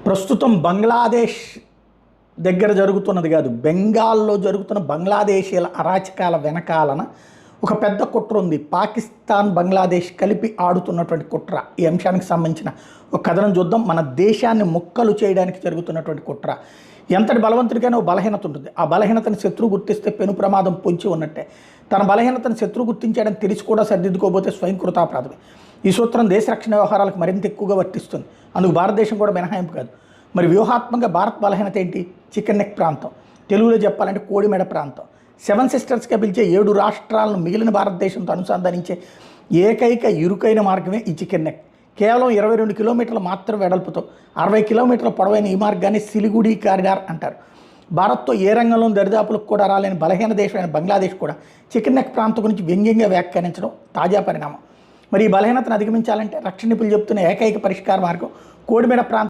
ప్రస్తుతం బంగ్లాదేశ్ దగ్గర జరుగుతున్నది కాదు, బెంగాల్లో జరుగుతున్న బంగ్లాదేశీల అరాచకాల వెనకాలన ఒక పెద్ద కుట్ర ఉంది. పాకిస్తాన్ బంగ్లాదేశ్ కలిపి ఆడుతున్నటువంటి కుట్ర. ఈ అంశానికి సంబంధించిన ఒక కథనం చూద్దాం. మన దేశాన్ని ముక్కలు చేయడానికి జరుగుతున్నటువంటి కుట్ర. ఎంతటి బలవంతుడికైనా ఒక బలహీనత ఉంటుంది. ఆ బలహీనతను శత్రువు గుర్తిస్తే పెను ప్రమాదం పొంచి ఉన్నట్టే. తన బలహీనతను శత్రువు గుర్తించాడని తెలిసి కూడా సర్దిద్దుకోబోతే స్వయం కృతాపరాధమే. ఈ సూత్రం దేశ రక్షణ వ్యవహారాలకు మరింత ఎక్కువగా వర్తిస్తుంది. అందుకు భారతదేశం కూడా మినహాయింపు కాదు. మరి వ్యూహాత్మకంగా భారత్ బలహీనత ఏంటి? చికెన్ నెక్ ప్రాంతం, తెలుగులో చెప్పాలంటే కోడిమెడ ప్రాంతం. 7 సిస్టర్స్గా పిలిచే 7 రాష్ట్రాలను మిగిలిన భారతదేశంతో అనుసంధానించే ఏకైక ఇరుకైన మార్గమే ఈ చికెన్ నెక్. కేవలం 22 కిలోమీటర్ల మాత్రం వెడల్పుతో 60 కిలోమీటర్ల పొడవైన ఈ మార్గాన్ని సిలిగుడి కారిడార్ అంటారు. భారత్తో ఏ రంగంలోని దరిదాపులకు కూడా రాలేని బలహీన దేశమైన బంగ్లాదేశ్ కూడా చికెన్ నెక్ ప్రాంతం గురించి వ్యంగ్యంగా వ్యాఖ్యానించడం తాజా పరిణామం. మరి ఈ బలహీనతను అధిగమించాలంటే రక్షణ నిపుణులు చెబుతున్న ఏకైక పరిష్కార మార్గం కోడిమెడ ప్రాంతం